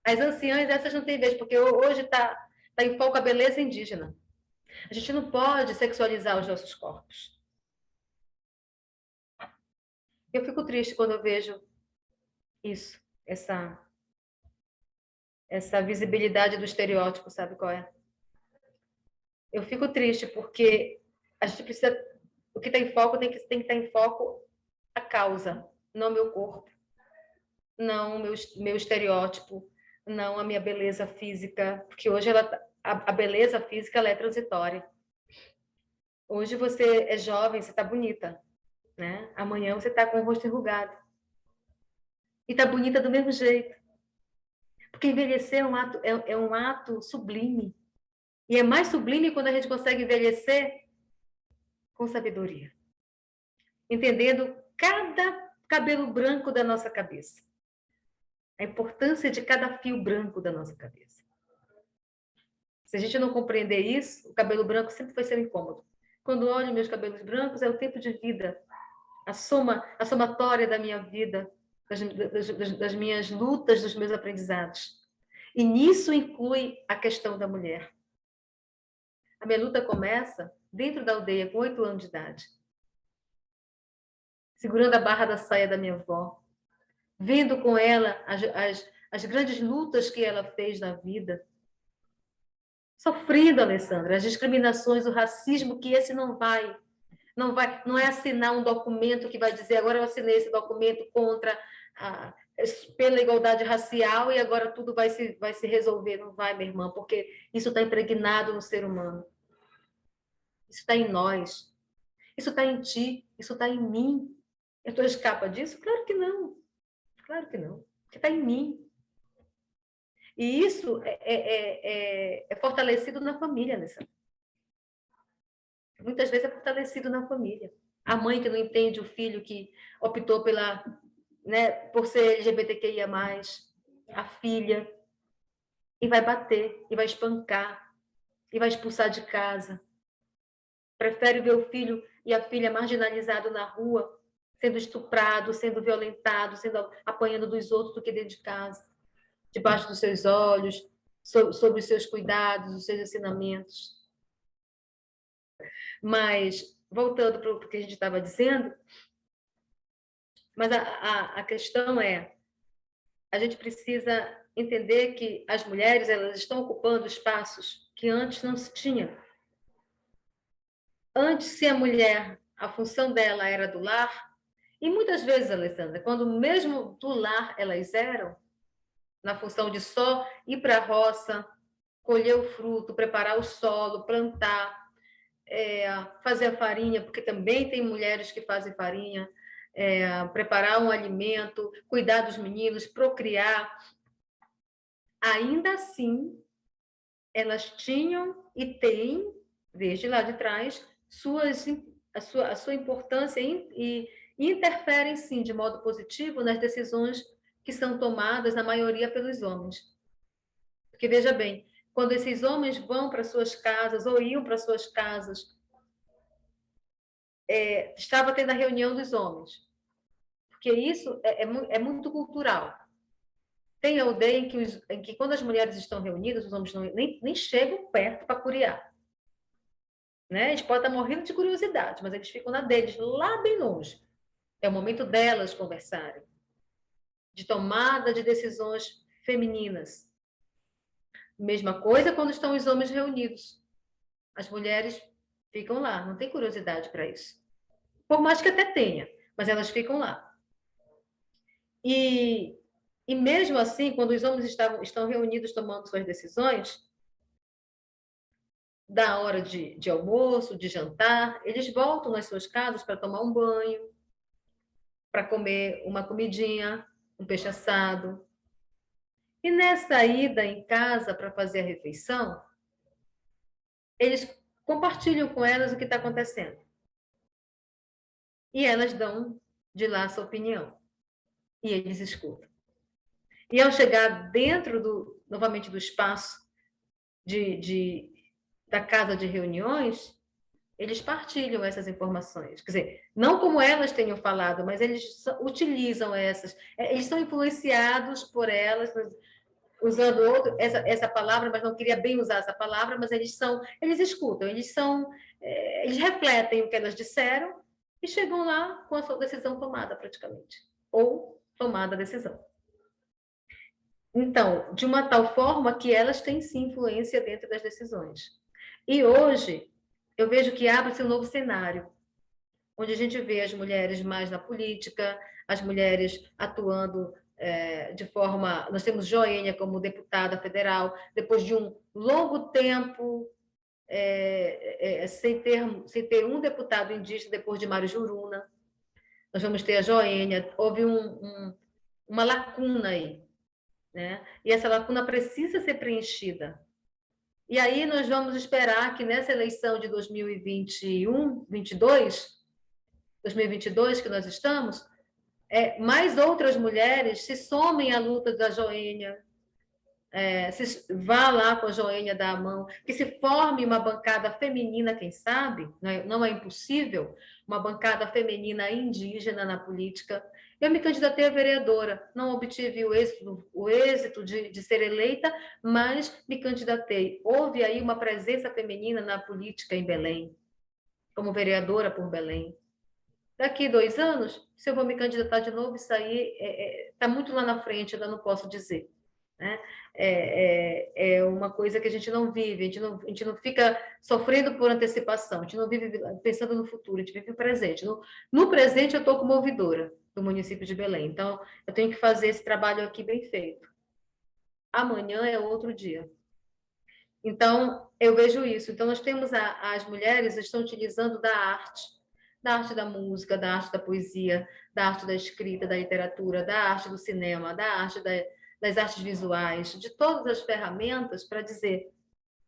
As anciãs, essas não tem vez, porque hoje está em foco a beleza indígena. A gente não pode sexualizar os nossos corpos. Eu fico triste quando eu vejo isso, essa visibilidade do estereótipo, sabe qual é? Eu fico triste porque a gente precisa, o que está em foco tem que estar em foco a causa, não meu corpo, não meu estereótipo, não a minha beleza física, porque hoje a beleza física ela é transitória. Hoje você é jovem, você está bonita, né? Amanhã você está com o rosto enrugado. E está bonita do mesmo jeito. Porque envelhecer é um ato sublime. E é mais sublime quando a gente consegue envelhecer com sabedoria. Entendendo cada cabelo branco da nossa cabeça. A importância de cada fio branco da nossa cabeça. Se a gente não compreender isso, o cabelo branco sempre vai ser incômodo. Quando olho meus cabelos brancos, é o tempo de vida. A somatória da minha vida, das minhas lutas, dos meus aprendizados. E nisso inclui a questão da mulher. A minha luta começa dentro da aldeia, com 8 anos de idade. Segurando a barra da saia da minha avó. Vendo com ela as grandes lutas que ela fez na vida. Sofrendo, Alessandra, as discriminações, o racismo, que esse não é assinar um documento que vai dizer agora eu assinei esse documento pela igualdade racial e agora tudo vai se resolver. Não vai, minha irmã, porque isso está impregnado no ser humano. Isso está em nós. Isso está em ti. Isso está em mim. Eu estou escapa disso? Claro que não. Claro que não. Porque está em mim. E isso é fortalecido na família, Alessandra. Muitas vezes é fortalecido na família. A mãe que não entende o filho que optou por ser LGBTQIA+, a filha, e vai bater, e vai espancar, e vai expulsar de casa. Prefere ver o filho e a filha marginalizado na rua, sendo estuprado, sendo violentado, apanhando dos outros do que dentro de casa, debaixo dos seus olhos, sob os seus cuidados, os seus ensinamentos. Mas, voltando para o que a gente estava dizendo, mas a questão é, a gente precisa entender que as mulheres elas estão ocupando espaços que antes não se tinha. Antes, se a mulher, a função dela era do lar, e muitas vezes, Alessandra, quando mesmo do lar elas eram, na função de só ir para a roça, colher o fruto, preparar o solo, plantar, fazer a farinha, porque também tem mulheres que fazem farinha, preparar um alimento, cuidar dos meninos, procriar. Ainda assim, elas tinham e têm, desde lá de trás, a sua importância e interferem, sim, de modo positivo nas decisões que são tomadas, na maioria, pelos homens. Porque, veja bem, quando esses homens vão para suas casas ou iam para suas casas, estava tendo a reunião dos homens. Porque isso é muito cultural. Tem aldeia em que, quando as mulheres estão reunidas, os homens nem chegam perto para curiar. Né? Eles podem estar morrendo de curiosidade, mas eles ficam na deles, lá bem longe. É o momento delas conversarem. De tomada de decisões femininas. Mesma coisa quando estão os homens reunidos. As mulheres ficam lá, não tem curiosidade para isso. Por mais que até tenha, mas elas ficam lá. E mesmo assim, quando os homens estão reunidos tomando suas decisões, da hora de almoço, de jantar, eles voltam nas suas casas para tomar um banho, para comer uma comidinha, um peixe assado. E nessa ida em casa para fazer a refeição, eles compartilham com elas o que está acontecendo. E elas dão de lá a sua opinião. E eles escutam. E ao chegar dentro novamente do espaço da casa de reuniões, eles partilham essas informações. Quer dizer, não como elas tenham falado, mas eles utilizam essas. Eles são influenciados por elas, usando essa palavra, mas não queria bem usar essa palavra, mas eles escutam, eles refletem o que elas disseram e chegam lá com a sua decisão tomada, praticamente. Ou tomada a decisão. Então, de uma tal forma que elas têm sim influência dentro das decisões. E hoje, eu vejo que abre-se um novo cenário, onde a gente vê as mulheres mais na política, as mulheres atuando de forma. Nós temos Joênia como deputada federal, depois de um longo tempo sem ter um deputado indígena depois de Mário Juruna. Nós vamos ter a Joênia. Houve uma lacuna aí, né? E essa lacuna precisa ser preenchida. E aí nós vamos esperar que nessa eleição de 2021, 2022 que nós estamos, mais outras mulheres se somem à luta da Joênia, vá lá com a Joênia dar a mão, que se forme uma bancada feminina, quem sabe, não é impossível, uma bancada feminina indígena na política. Eu me candidatei a vereadora, não obtive o êxito de ser eleita, mas me candidatei. Houve aí uma presença feminina na política em Belém, como vereadora por Belém. Daqui 2 anos, se eu vou me candidatar de novo, isso aí está muito lá na frente, eu não posso dizer. Né? É uma coisa que a gente não vive, a gente não fica sofrendo por antecipação, a gente não vive pensando no futuro, a gente vive o presente. No presente, eu estou como ouvidora do município de Belém, então eu tenho que fazer esse trabalho aqui bem feito. Amanhã é outro dia. Então, eu vejo isso. Então, nós temos as mulheres estão utilizando da arte da música, da arte da poesia, da arte da escrita, da literatura, da arte do cinema, da arte das artes visuais, de todas as ferramentas para dizer: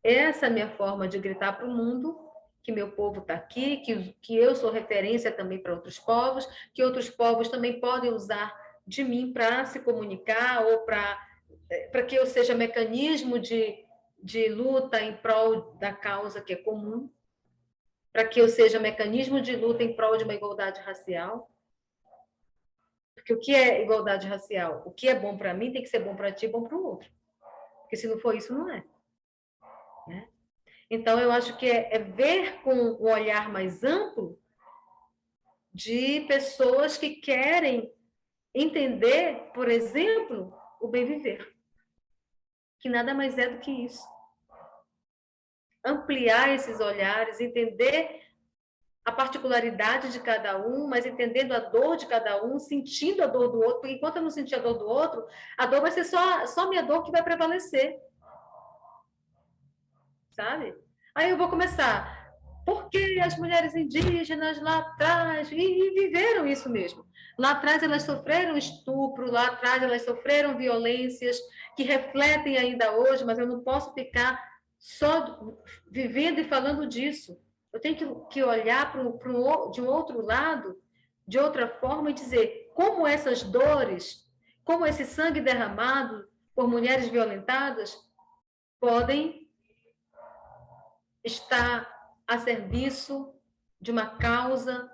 essa é a minha forma de gritar para o mundo que meu povo está aqui, que eu sou referência também para outros povos, que outros povos também podem usar de mim para se comunicar ou para que eu seja mecanismo de luta em prol da causa que é comum, para que eu seja mecanismo de luta em prol de uma igualdade racial. Porque o que é igualdade racial? O que é bom para mim tem que ser bom para ti e bom para o outro. Porque se não for isso, não é. Né? Então, eu acho que é ver com um olhar mais amplo de pessoas que querem entender, por exemplo, o bem viver. Que nada mais é do que isso. Ampliar esses olhares, entender a particularidade de cada um, mas entendendo a dor de cada um, sentindo a dor do outro, porque enquanto eu não sentir a dor do outro, a dor vai ser só minha dor que vai prevalecer. Sabe? Aí eu vou começar. Porque as mulheres indígenas lá atrás, e viveram isso mesmo. Lá atrás elas sofreram estupro, lá atrás elas sofreram violências que refletem ainda hoje, mas eu não posso ficar só vivendo e falando disso. Eu tenho que olhar de um outro lado, de outra forma, e dizer como essas dores, como esse sangue derramado por mulheres violentadas podem estar a serviço de uma causa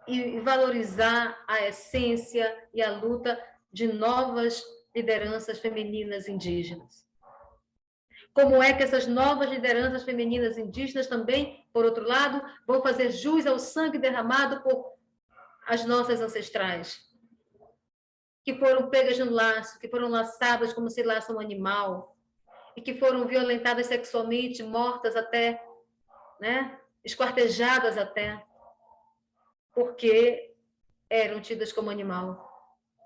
e valorizar a essência e a luta de novas lideranças femininas indígenas. Como é que essas novas lideranças femininas indígenas também, por outro lado, vão fazer jus ao sangue derramado por as nossas ancestrais, que foram pegas no laço, que foram laçadas como se laça um animal, e que foram violentadas sexualmente, mortas até, né? Esquartejadas até, porque eram tidas como animal.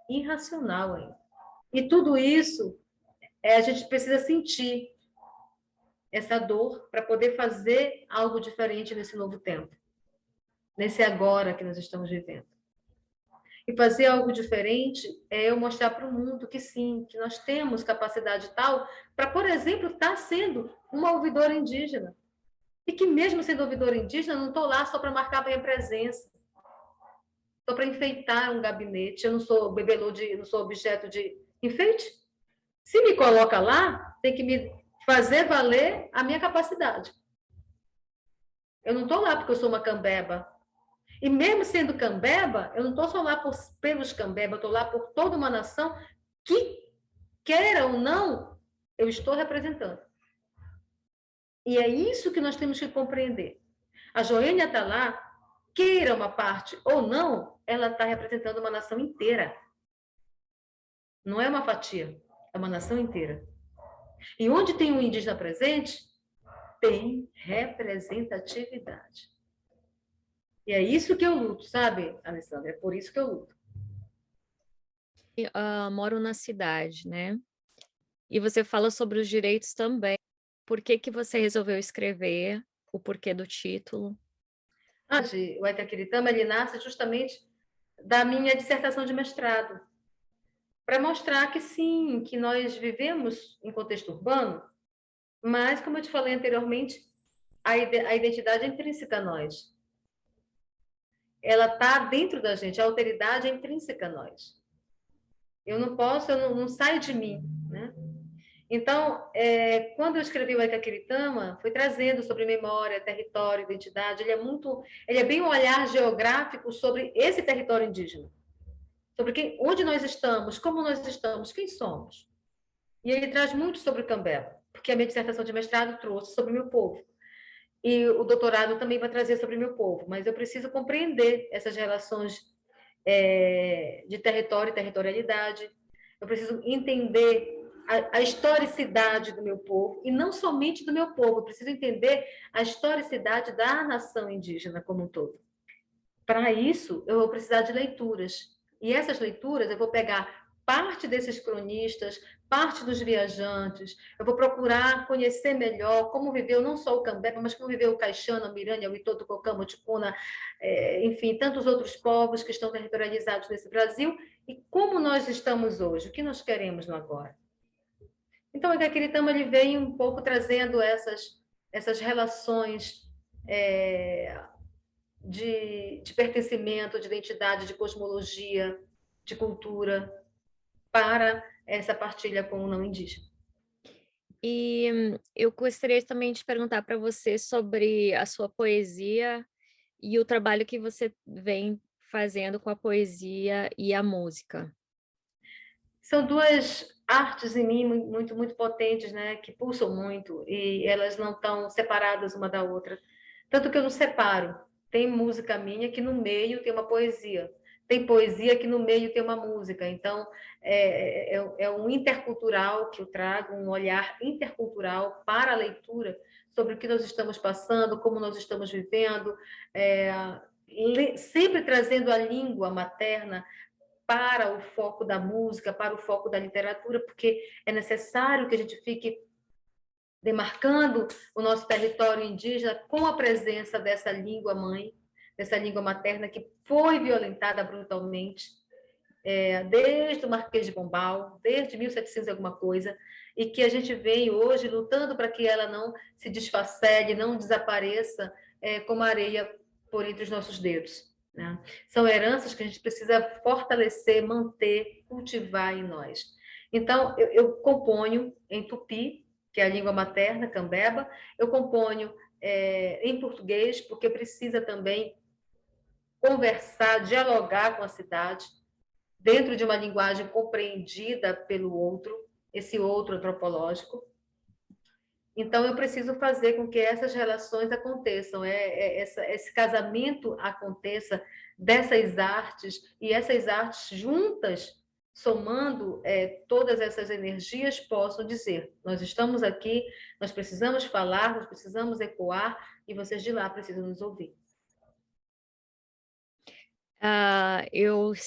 Irracional ainda. E tudo isso a gente precisa sentir essa dor para poder fazer algo diferente nesse novo tempo, nesse agora que nós estamos vivendo. E fazer algo diferente é eu mostrar para o mundo que sim, que nós temos capacidade tal para, por exemplo, estar sendo uma ouvidora indígena. E que mesmo sendo ouvidora indígena, não estou lá só para marcar a minha presença. Estou para enfeitar um gabinete, eu não sou bebelô não sou objeto de enfeite. Se me coloca lá, tem que me fazer valer a minha capacidade. Eu não estou lá porque eu sou uma cambeba. E mesmo sendo cambeba, eu não estou só lá pelos cambeba, eu estou lá por toda uma nação que, queira ou não, eu estou representando. E é isso que nós temos que compreender. A Joênia está lá, queira uma parte ou não, ela está representando uma nação inteira. Não é uma fatia. é uma nação inteira. E onde tem um indígena presente, tem representatividade. E é isso que eu luto, sabe, Alessandra? É por isso que eu luto. Moro na cidade, né? E você fala sobre os direitos também. Por que que você resolveu escrever? O porquê do título? O Itaquiritama, ele nasce justamente da minha dissertação de mestrado, para mostrar que sim, que nós vivemos em contexto urbano, mas, como eu te falei anteriormente, a identidade é intrínseca a nós. Ela está dentro da gente, a alteridade é intrínseca a nós. Eu não posso, eu não sai de mim, né? Então, quando eu escrevi o Itaquiritama, foi trazendo sobre memória, território, identidade. Ele é bem um olhar geográfico sobre esse território indígena, sobre onde nós estamos, como nós estamos, quem somos. E ele traz muito sobre o Cambeba, porque a minha dissertação de mestrado trouxe sobre o meu povo. E o doutorado também vai trazer sobre o meu povo, mas eu preciso compreender essas relações de território e territorialidade. Eu preciso entender a historicidade do meu povo, e não somente do meu povo, eu preciso entender a historicidade da nação indígena como um todo. Para isso, eu vou precisar de leituras. E essas leituras, eu vou pegar parte desses cronistas, parte dos viajantes, eu vou procurar conhecer melhor como viveu não só o Cambeba, mas como viveu o Caixana, o Mirânia, o Itoto, o Cocama, o Ticuna, enfim, tantos outros povos que estão territorializados nesse Brasil, e como nós estamos hoje, o que nós queremos no agora. Então, o Itaquiritama, ele vem um pouco trazendo essas relações de pertencimento, de identidade, de cosmologia, de cultura, para essa partilha com o não indígena. E eu gostaria também de perguntar para você sobre a sua poesia e o trabalho que você vem fazendo com a poesia e a música. São duas artes em mim muito, muito potentes, né? Que pulsam muito e elas não estão separadas uma da outra. Tanto que eu não separo. Tem música minha que no meio tem uma poesia. Tem poesia que no meio tem uma música. Então, é um intercultural que eu trago, um olhar intercultural para a leitura sobre o que nós estamos passando, como nós estamos vivendo, sempre trazendo a língua materna para o foco da música, para o foco da literatura, porque é necessário que a gente fique demarcando o nosso território indígena com a presença dessa língua mãe, dessa língua materna que foi violentada brutalmente, desde o Marquês de Pombal, desde 1700 e alguma coisa, e que a gente vem hoje lutando para que ela não se desfacele, não desapareça como areia por entre os nossos dedos. Né? São heranças que a gente precisa fortalecer, manter, cultivar em nós. Então, eu componho em tupi, que é a língua materna, cambeba, eu componho em português, porque precisa também conversar, dialogar com a cidade, dentro de uma linguagem compreendida pelo outro, esse outro antropológico. Então, eu preciso fazer com que essas relações aconteçam, esse casamento aconteça dessas artes, e essas artes juntas, somando todas essas energias, possam dizer: nós estamos aqui, nós precisamos falar, nós precisamos ecoar, e vocês de lá precisam nos ouvir.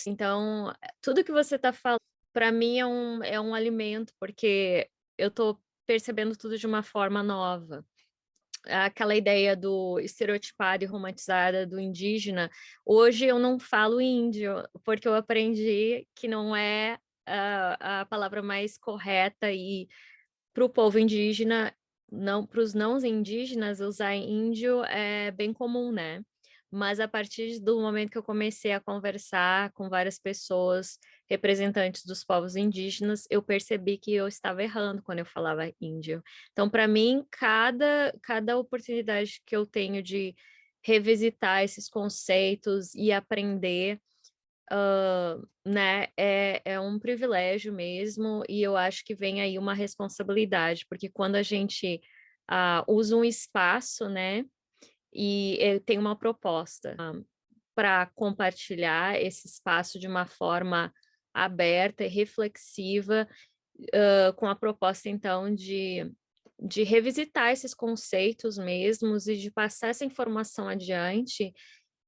Então, tudo que você está falando, para mim é um alimento, porque eu estou percebendo tudo de uma forma nova. Aquela ideia do estereotipado e romantizada do indígena, hoje eu não falo índio, porque eu aprendi que não é a palavra mais correta, e para o povo indígena, não, para os não indígenas, usar índio é bem comum, né? Mas a partir do momento que eu comecei a conversar com várias pessoas, representantes dos povos indígenas, eu percebi que eu estava errando quando eu falava índio. Então, para mim, cada oportunidade que eu tenho de revisitar esses conceitos e aprender, né, é um privilégio mesmo, e eu acho que vem aí uma responsabilidade, porque quando a gente usa um espaço, né, e tem uma proposta para compartilhar esse espaço de uma forma aberta e reflexiva, com a proposta, então, de revisitar esses conceitos mesmos e de passar essa informação adiante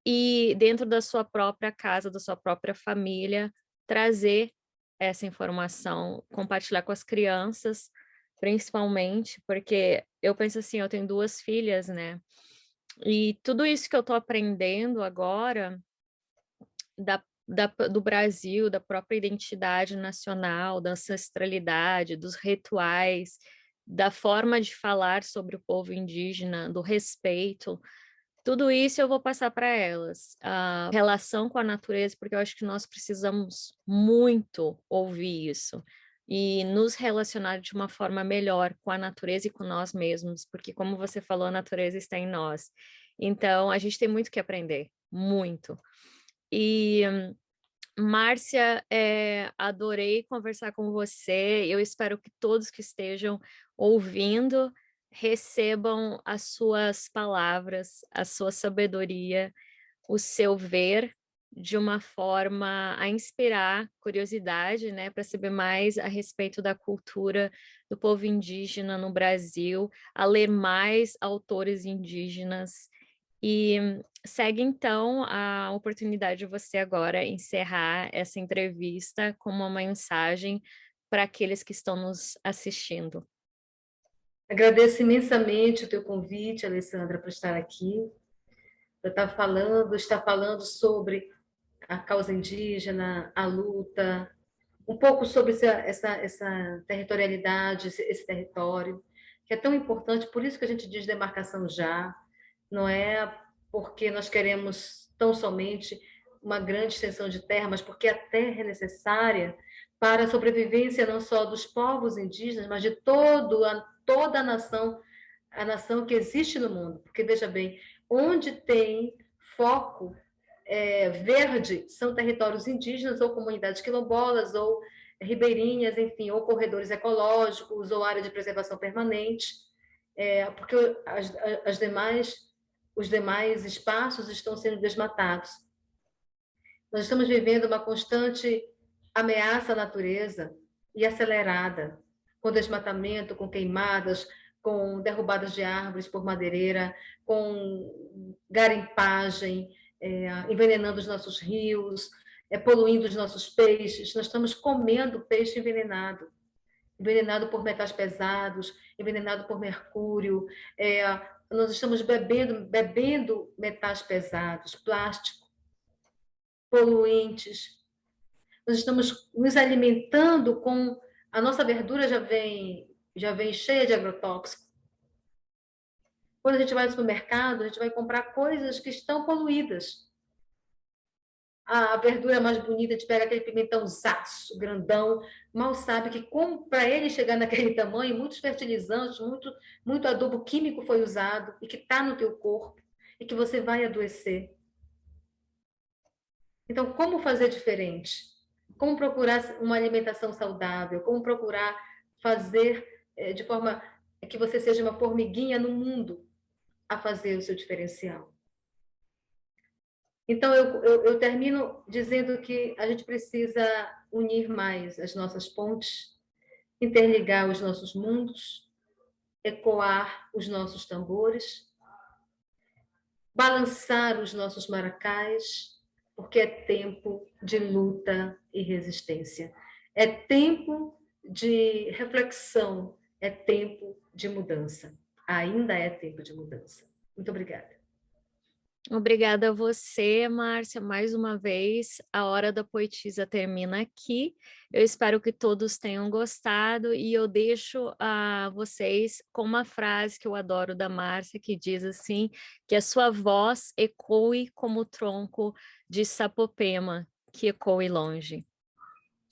e dentro da sua própria casa, da sua própria família, trazer essa informação, compartilhar com as crianças, principalmente, porque eu penso assim, eu tenho 2 filhas, né, e tudo isso que eu tô aprendendo agora do Brasil, da própria identidade nacional, da ancestralidade, dos rituais, da forma de falar sobre o povo indígena, do respeito, tudo isso eu vou passar para elas. A relação com a natureza, porque eu acho que nós precisamos muito ouvir isso e nos relacionar de uma forma melhor com a natureza e com nós mesmos, porque como você falou, a natureza está em nós. Então, a gente tem muito que aprender, muito. E Márcia, adorei conversar com você. Eu espero que todos que estejam ouvindo recebam as suas palavras, a sua sabedoria, o seu ver de uma forma a inspirar curiosidade, né, para saber mais a respeito da cultura do povo indígena no Brasil, a ler mais autores indígenas e segue então a oportunidade de você agora encerrar essa entrevista com uma mensagem para aqueles que estão nos assistindo. Agradeço imensamente o teu convite, Alessandra, por estar aqui, para estar falando sobre a causa indígena, a luta, um pouco sobre essa territorialidade, esse território, que é tão importante, por isso que a gente diz demarcação já, não é porque nós queremos tão somente uma grande extensão de terra, mas porque a terra é necessária para a sobrevivência não só dos povos indígenas, mas de toda a nação que existe no mundo. Porque, veja bem, onde tem foco verde são territórios indígenas ou comunidades quilombolas ou ribeirinhas, enfim, ou corredores ecológicos ou área de preservação permanente, porque os demais espaços estão sendo desmatados. Nós estamos vivendo uma constante ameaça à natureza e acelerada, com desmatamento, com queimadas, com derrubadas de árvores por madeireira, com garimpagem, envenenando os nossos rios, poluindo os nossos peixes. Nós estamos comendo peixe envenenado, envenenado por metais pesados, envenenado por mercúrio. Nós estamos bebendo metais pesados, plástico, poluentes. Nós estamos nos alimentando com... A nossa verdura já vem cheia de agrotóxico. Quando a gente vai no supermercado, a gente vai comprar coisas que estão poluídas. A verdura mais bonita, a gente pega aquele pimentãozaço, grandão, mal sabe que para ele chegar naquele tamanho, muitos fertilizantes, muito adubo químico foi usado e que está no teu corpo e que você vai adoecer. Então, como fazer diferente? Como procurar uma alimentação saudável? Como procurar fazer de forma que você seja uma formiguinha no mundo a fazer o seu diferencial? Então, eu termino dizendo que a gente precisa unir mais as nossas pontes, interligar os nossos mundos, ecoar os nossos tambores, balançar os nossos maracás, porque é tempo de luta e resistência. É tempo de reflexão, é tempo de mudança. Ainda é tempo de mudança. Muito obrigada. Obrigada a você, Márcia, mais uma vez. A Hora da Poetisa termina aqui. Eu espero que todos tenham gostado e eu deixo a vocês com uma frase que eu adoro da Márcia, que diz assim, que a sua voz ecoe como o tronco de Sapopema, que ecoe longe.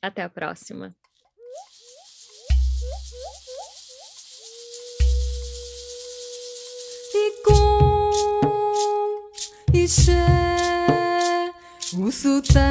Até a próxima. Ixé, o sultão